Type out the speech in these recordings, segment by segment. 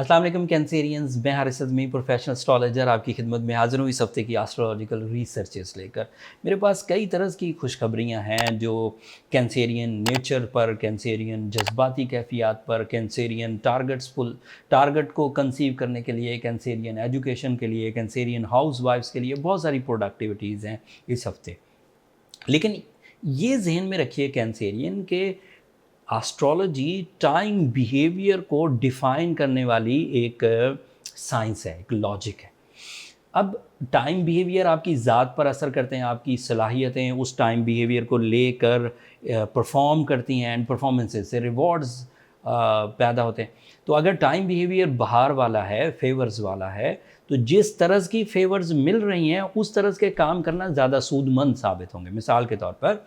अस्सलाम वालेकुम कैंसेरियंस, मैं हारिस अज़मी प्रोफेशनल एस्ट्रोलॉजर आपकी खिदमत में हाज़िर हूँ इस हफ्ते की एस्ट्रोलॉजिकल रिसर्चेस लेकर। मेरे पास कई तरह की खुशखबरियाँ हैं जो कैंसेरियन नेचर पर, कैंसेरियन जज्बाती कैफियत पर, कैंसेरियन टारगेट को कंसीव करने के लिए, कैंसेरियन एजुकेशन के लिए, कैंसेरियन हाउस वाइफ्स के लिए बहुत सारी प्रोडक्टिविटीज़ हैं इस हफ्ते। लेकिन ये जहन में रखिए कैंसेरियन के एस्ट्रोलॉजी टाइम बिहेवियर को डिफाइन करने वाली एक साइंस है, एक लॉजिक है। अब टाइम बिहेवियर आपकी ज़ात पर असर करते हैं, आपकी सलाहियतें उस टाइम बिहेवियर को लेकर परफॉर्म करती हैं एंड परफॉर्मेंसेस से रिवॉर्ड्स पैदा होते हैं। तो अगर टाइम बिहेवियर बाहर वाला है, फेवर्स वाला है, तो जिस तरह की फेवर्स मिल रही हैं उस तरह के काम करना ज़्यादा सूदमंद साबित होंगे। मिसाल के तौर पर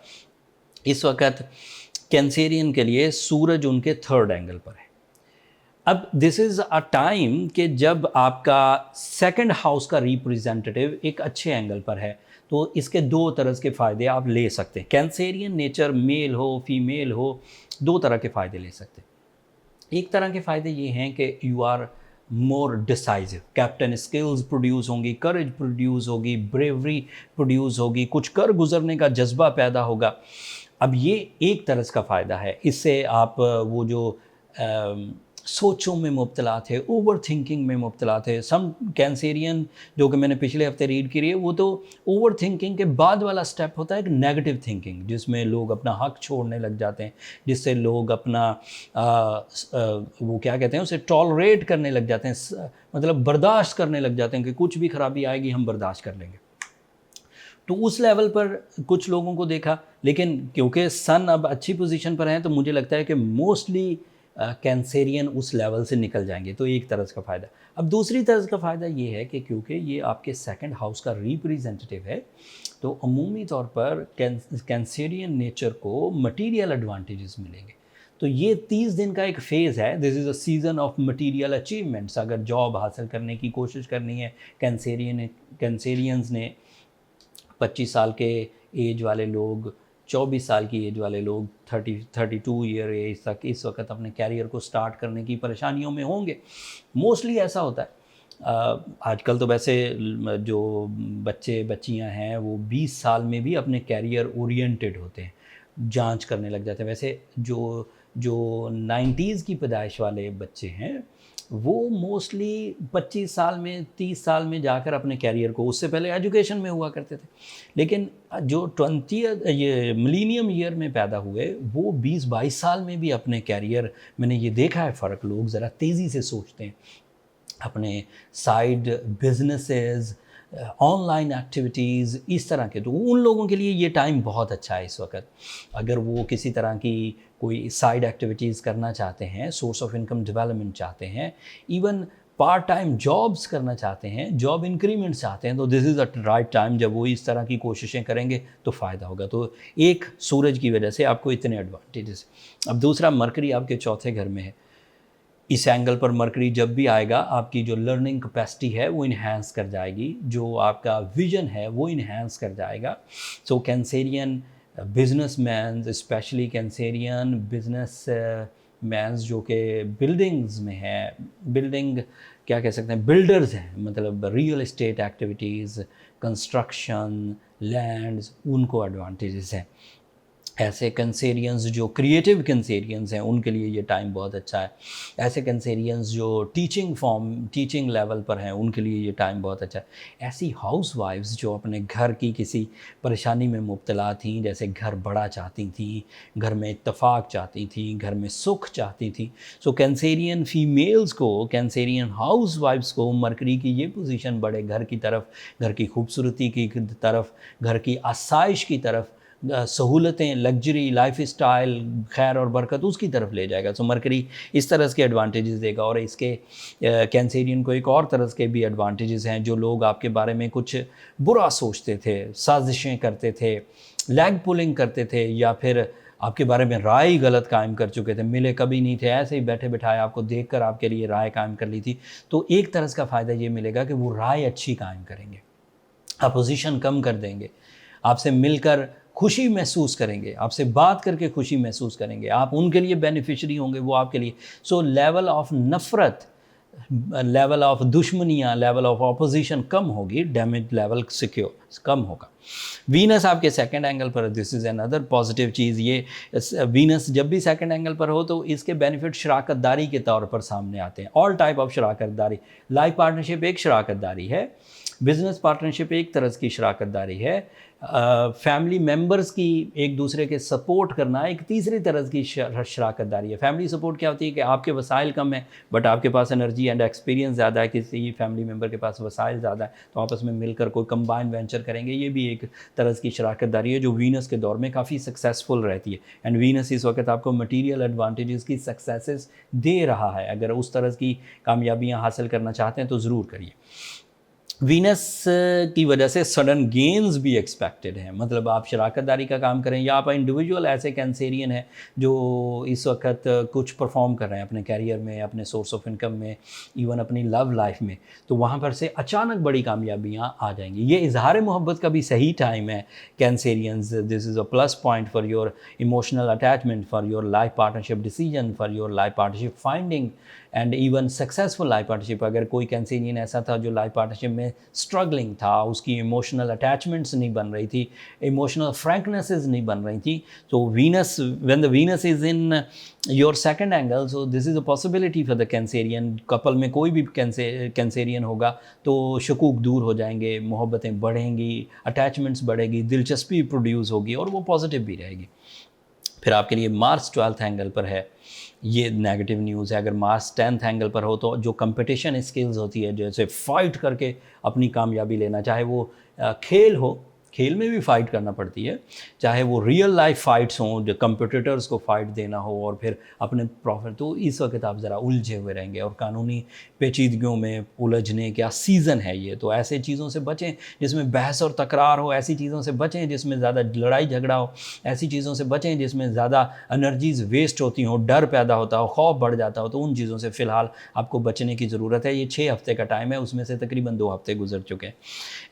इस वक्त कैंसेरियन के लिए सूरज उनके थर्ड एंगल पर है। अब दिस इज़ अ टाइम कि जब आपका सेकंड हाउस का रिप्रेजेंटेटिव एक अच्छे एंगल पर है, तो इसके दो तरह के फ़ायदे आप ले सकते हैं। कैंसेरियन नेचर मेल हो फीमेल हो, दो तरह के फ़ायदे ले सकते हैं। एक तरह के फ़ायदे ये हैं कि you are more decisive, captain skills produce होंगी, करेज प्रोड्यूस होगी, ब्रेवरी प्रोड्यूस होगी, कुछ कर गुजरने का जज्बा पैदा होगा। अब ये एक तरह का फ़ायदा है, इससे आप वो जो सोचों में मुब्तला थे, ओवर थिंकिंग में मुब्तला थे। सम कैंसेरियन जो कि मैंने पिछले हफ्ते रीड की है, वो तो ओवर थिंकिंग के बाद वाला स्टेप होता है एक नेगेटिव थिंकिंग, जिसमें लोग अपना हक छोड़ने लग जाते हैं, जिससे लोग अपना वो क्या कहते हैं उसे टॉलरेट करने लग जाते हैं, मतलब बर्दाश्त करने लग जाते हैं कि कुछ भी खराबी आएगी हम बर्दाश्त कर लेंगे। तो उस लेवल पर कुछ लोगों को देखा, लेकिन क्योंकि सन अब अच्छी पोजीशन पर हैं तो मुझे लगता है कि मोस्टली कैंसेरियन उस लेवल से निकल जाएंगे। तो एक तरह का फ़ायदा। अब दूसरी तरह का फ़ायदा ये है कि क्योंकि ये आपके सेकंड हाउस का रिप्रेजेंटेटिव है, तो अमूमी तौर पर कैंसेरियन नेचर को मटीरियल एडवांटेजेस मिलेंगे। तो ये 30 दिन का एक फ़ेज़ है, this is a season off material achievements. अगर जॉब हासिल करने की कोशिश करनी है कैंसेरियंस ने, 25 साल के एज वाले लोग, 24 साल की एज वाले लोग, 32 ईयर एज तक इस वक्त अपने कैरियर को स्टार्ट करने की परेशानियों में होंगे। मोस्टली ऐसा होता है। आजकल तो वैसे जो बच्चे बच्चियां हैं वो 20 साल में भी अपने कैरियर ओरिएंटेड होते हैं, जांच करने लग जाते हैं। वैसे जो जो 90s की पैदाइश वाले बच्चे हैं वो मोस्टली 25 साल में 30 साल में जाकर अपने कैरियर को, उससे पहले एजुकेशन में हुआ करते थे। लेकिन जो 20 ये मिलीनियम ईयर में पैदा हुए वो 20-22 साल में भी अपने कैरियर, मैंने ये देखा है फ़र्क, लोग ज़रा तेज़ी से सोचते हैं, अपने साइड बिजनेसेस, ऑनलाइन एक्टिविटीज़ इस तरह के। तो उन लोगों के लिए ये टाइम बहुत अच्छा है इस वक्त। अगर वो किसी तरह की कोई साइड एक्टिविटीज़ करना चाहते हैं, सोर्स ऑफ इनकम डेवलपमेंट चाहते हैं, इवन पार्ट टाइम जॉब्स करना चाहते हैं, जॉब इंक्रीमेंट चाहते हैं, तो this is the right time. जब वो इस तरह की कोशिशें करेंगे तो फ़ायदा होगा। तो एक सूरज की वजह से आपको इतने एडवांटेजेस। अब दूसरा, मरकरी आपके चौथे घर में है। इस एंगल पर मरकरी जब भी आएगा आपकी जो लर्निंग कैपेसिटी है वो इन्हेंस कर जाएगी, जो आपका विजन है वो इन्हेंस कर जाएगा। So Cancerian business man, specially Cancerian business mans जो कि बिल्डिंग्स में है, बिल्डिंग क्या कह सकते हैं, बिल्डर्स हैं, मतलब real estate activities, construction, lands, उनको एडवांटेजेस हैं। ऐसे कैंसेरियंस जो क्रिएटिव कैंसेरियंस हैं उनके लिए ये टाइम बहुत अच्छा है। ऐसे कैंसेरियंस जो टीचिंग लेवल पर हैं उनके लिए ये टाइम बहुत अच्छा है। ऐसी हाउस वाइफ्स जो अपने घर की किसी परेशानी में मुब्तला थीं, जैसे घर बड़ा चाहती थीं, घर में इत्तफाक चाहती थीं, घर में सुख चाहती थीं, सो कैंसेरियन फीमेल्स को, कैंसेरियन हाउस वाइफ्स को मरकरी की ये पोजीशन बड़े घर की तरफ, घर की खूबसूरती की तरफ, घर की आसाइश की तरफ, सहूलतें, लग्जरी लाइफ स्टाइल, खैर और बरकत उसकी तरफ ले जाएगा। सो मरकरी इस तरह के एडवांटेजेस देगा। और इसके कैंसेरियन को एक और तरह के भी एडवांटेजेस हैं। जो लोग आपके बारे में कुछ बुरा सोचते थे, साजिशें करते थे, लैग पुलिंग करते थे, या फिर आपके बारे में राय ही गलत कायम कर चुके थे, मिले कभी नहीं थे, ऐसे ही बैठे बिठाए आपको देखकर आपके लिए राय कायम कर ली थी, तो एक तरह का फ़ायदा ये मिलेगा कि वो राय अच्छी कायम करेंगे, अपोजिशन कम कर देंगे, आपसे मिलकर खुशी महसूस करेंगे, आपसे बात करके खुशी महसूस करेंगे, आप उनके लिए बेनिफिशरी होंगे, वो आपके लिए। सो लेवल ऑफ नफ़रत लेवल ऑफ दुश्मनियाँ, लेवल ऑफ ऑपोजिशन कम होगी, डैमेज लेवल सिक्योर कम होगा। वीनस आपके सेकंड एंगल पर, दिस इज़ अनदर पॉजिटिव चीज़। ये वीनस जब भी सेकंड एंगल पर हो तो इसके बेनिफिट शराकतदारी के तौर पर सामने आते हैं। ऑल टाइप ऑफ शराकतदारी, लाइफ पार्टनरशिप एक शराकतदारी है, बिजनेस पार्टनरशिप एक तरह की शराकतदारी है, फैमिली मेम्बर्स की एक दूसरे के सपोर्ट करना एक तीसरी तरह की शराकतदारी है। फैमिली सपोर्ट क्या होती है कि आपके वसाइल कम है बट आपके पास एनर्जी एंड एक्सपीरियंस ज़्यादा है, किसी फैमिली मेम्बर के पास वसाइल ज़्यादा है, तो आपस में मिलकर कोई कंबाइन वेंचर करेंगे। ये भी एक तरह की शराकतदारी है जो वीनस के दौर में काफ़ी सक्सेसफुल रहती है। एंड वीनस इस वक्त आपको मटीरियल एडवांटेजेस की सक्सेसेस दे रहा है। अगर उस तरह की कामयाबियाँ हासिल करना चाहते हैं तो ज़रूर करिए। वीनस की वजह से सडन गेन्स भी एक्सपेक्टेड हैं, मतलब आप शराकतदारी का काम करें या आप इंडिविजुअल ऐसे कैंसेरियन हैं जो इस वक्त कुछ परफॉर्म कर रहे हैं अपने कैरियर में, अपने सोर्स ऑफ इनकम में, इवन अपनी लव लाइफ में, तो वहाँ पर से अचानक बड़ी कामयाबियाँ आ जाएंगी। ये इजहार मोहब्बत का भी सही टाइम है Cancerians. This is a plus point for your emotional attachment, for your life partnership decision, for your life partnership finding and even successful life partnership. अगर कोई कैंसेरियन ऐसा था जो लाइफ पार्टनरशिप में स्ट्रगलिंग था, उसकी इमोशनल अटैचमेंट्स नहीं बन रही थी, इमोशनल फ्रैंकनेसेस नहीं बन रही थी, तो Venus, when the Venus is in your second angle, so this is a possibility for the Cancerian. Couple में कोई भी कैंसेरियन होगा तो शकूक दूर हो जाएंगे, मोहब्बतें बढ़ेंगी, अटैचमेंट्स बढ़ेगी, दिलचस्पी प्रोड्यूस होगी और वो पॉजिटिव भी रहेगी। फिर आपके लिए मार्स 12th एंगल पर है, ये नेगेटिव न्यूज़ है। अगर मार्स 10th एंगल पर हो तो जो कंपटीशन स्किल्स होती है, जैसे फ़ाइट करके अपनी कामयाबी लेना, चाहे वो खेल हो, खेल में भी फ़ाइट करना पड़ती है, चाहे वो रियल लाइफ फ़ाइट्स हों, जो कंपटीटर्स को फ़ाइट देना हो और फिर अपने प्रॉफिट, तो इस वक्त आप ज़रा उलझे हुए रहेंगे और कानूनी पेचीदगियों में उलझने का सीज़न है ये। तो ऐसे चीज़ों से बचें जिसमें बहस और तकरार हो, ऐसी चीज़ों से बचें जिसमें ज़्यादा लड़ाई झगड़ा हो, ऐसी चीज़ों से बचें जिसमें ज़्यादा एनर्जीज़ वेस्ट होती हों, डर पैदा होता हो, खौफ बढ़ जाता हो, तो उन चीज़ों से फ़िलहाल आपको बचने की ज़रूरत है। ये 6 हफ्ते का टाइम है, उसमें से तकरीबन 2 हफ्ते गुजर चुके हैं।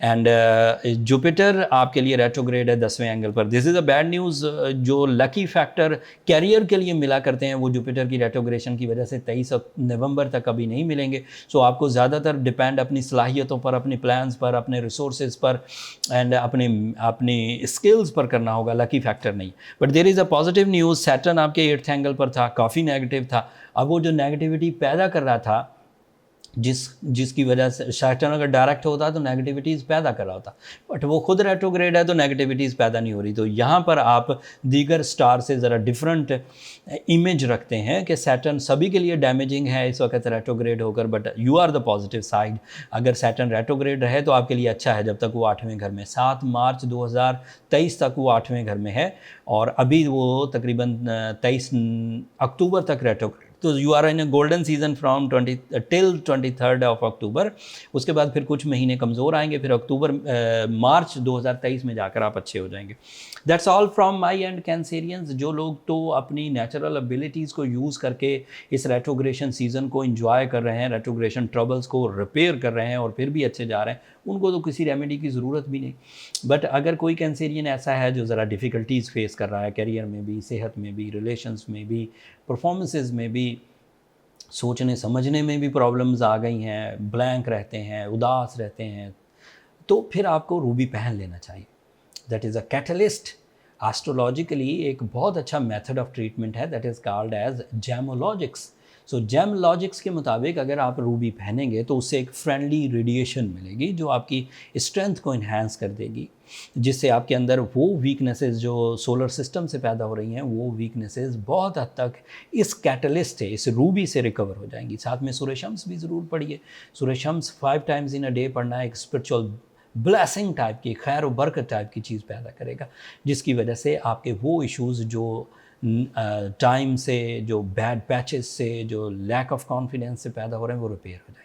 एंड जुपिटर आपके लिए रेट्रोग्रेड है 10वें एंगल पर। This is a bad news. जो लकी फैक्टर कैरियर के लिए मिला करते हैं वो जुपिटर की रेट्रोग्रेशन की वजह से 23 नवंबर तक अभी नहीं मिलेंगे। सो आपको ज़्यादातर डिपेंड अपनी सलाहियतों पर, अपने प्लान्स पर, अपने रिसोर्सेज पर एंड अपनी स्किल्स पर करना होगा, लकी फैक्टर नहीं। But there is a positive news, Saturn आपके 8th एंगल पर था, काफ़ी नेगेटिव था। अब वो जो नेगेटिविटी पैदा कर रहा था, जिसकी वजह से सैटर्न अगर डायरेक्ट होता तो नेगेटिविटीज़ पैदा कर रहा होता, बट वो खुद रेट्रोग्रेड है तो नेगेटिविटीज़ पैदा नहीं हो रही। तो यहाँ पर आप दीगर स्टार से ज़रा डिफरेंट इमेज रखते हैं कि सैटर्न सभी के लिए डैमेजिंग है इस वक्त रेट्रोग्रेड होकर, but you are the positive side. अगर सैटर्न रेट्रोग्रेड रहे तो आपके लिए अच्छा है जब तक वो 8वें घर में, 7 मार्च 2023 तक वो 8वें घर में है और अभी वो तकरीबन 23 अक्टूबर तक रेट्रोग्रेड। तो you are in a golden season from 20 till 23 October. उसके बाद फिर कुछ महीने कमज़ोर आएंगे, फिर मार्च 2023 में जाकर आप अच्छे हो जाएंगे। That's all from my and Cancerians. जो लोग तो अपनी नेचुरल एबिलिटीज़ को यूज़ करके इस रेट्रोग्रेशन सीज़न को इंजॉय कर रहे हैं, रेट्रोग्रेशन ट्रबल्स को रिपेयर कर रहे हैं और फिर भी अच्छे जा रहे हैं, उनको तो किसी रेमेडी की ज़रूरत भी नहीं। बट अगर कोई कैंसेरियन ऐसा है जो ज़रा डिफ़िकल्टीज़ फेस कर रहा है कैरियर में भी, सेहत में भी, रिलेशंस में भी, परफॉर्मेंसेस में भी, सोचने समझने में भी प्रॉब्लम्स आ गई हैं, ब्लैंक रहते हैं, उदास रहते हैं, तो फिर आपको रूबी पहन लेना चाहिए। That is a catalyst. Astrologically एक बहुत अच्छा मेथड ऑफ ट्रीटमेंट है, दैट इज़ कॉल्ड एज जेमोलॉजिक्स। सो जेमोलॉजिक्स के मुताबिक अगर आप रूबी पहनेंगे तो उससे एक फ्रेंडली रेडिएशन मिलेगी जो आपकी स्ट्रेंथ को इन्हांस कर देगी, जिससे आपके अंदर वो वीकनेसेस जो सोलर सिस्टम से पैदा हो रही हैं, वो वीकनेसेस बहुत हद तक इस कैटलिस्ट से, इस रूबी से रिकवर हो जाएंगी। साथ में सूर्य शम्स भी ज़रूर पढ़िए। सूर्य शम्स 5 टाइम्स इन अ डे पढ़ना एक स्पिरिचुअल ब्लेसिंग टाइप की, खैर और बरकत टाइप की चीज़ पैदा करेगा, जिसकी वजह से आपके वो इश्यूज़ जो टाइम से, जो बैड पैचेस से, जो लैक ऑफ कॉन्फिडेंस से पैदा हो रहे हैं, वो रिपेयर हो जाएंगे।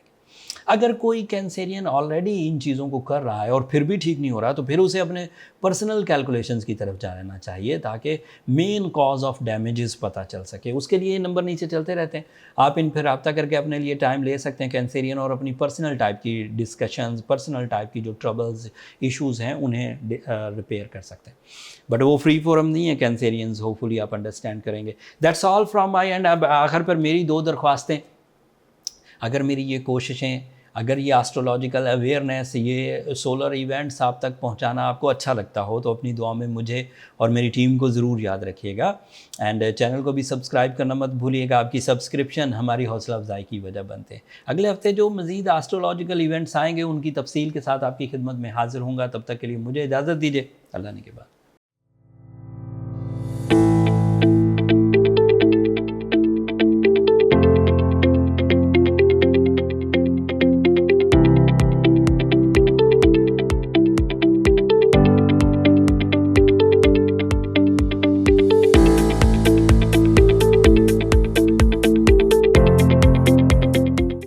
अगर कोई कैंसेरियन ऑलरेडी इन चीज़ों को कर रहा है और फिर भी ठीक नहीं हो रहा, तो फिर उसे अपने पर्सनल कैलकुलेशंस की तरफ जाना चाहिए ताकि मेन कॉज ऑफ डैमेजेस पता चल सके। उसके लिए नंबर नीचे चलते रहते हैं, आप इन पर रब्ता करके अपने लिए टाइम ले सकते हैं कैंसेरियन, और अपनी पर्सनल टाइप की डिस्कशंस, पर्सनल टाइप की जो ट्रबल्स, इश्यूज़ हैं, उन्हें रिपेयर कर सकते हैं। बट वो फ्री फोरम नहीं है कैंसेरियंस, होपफुली आप अंडरस्टैंड करेंगे। That's all from my and. अब आखिर पर मेरी 2 दरख्वास्तें। अगर मेरी ये कोशिशें, अगर ये एस्ट्रोलॉजिकल अवेयरनेस, ये सोलर इवेंट्स आप तक पहुंचाना आपको अच्छा लगता हो तो अपनी दुआ में मुझे और मेरी टीम को ज़रूर याद रखिएगा। एंड चैनल को भी सब्सक्राइब करना मत भूलिएगा, आपकी सब्सक्रिप्शन हमारी हौसला अफजाई की वजह बनते हैं। अगले हफ्ते जो मज़ीद एस्ट्रोलॉजिकल इवेंट्स आएंगे उनकी तफसील के साथ आपकी खिदमत में हाजिर होंगे। तब तक के लिए मुझे इजाज़त दीजिए। अल्लाह ने के बाद।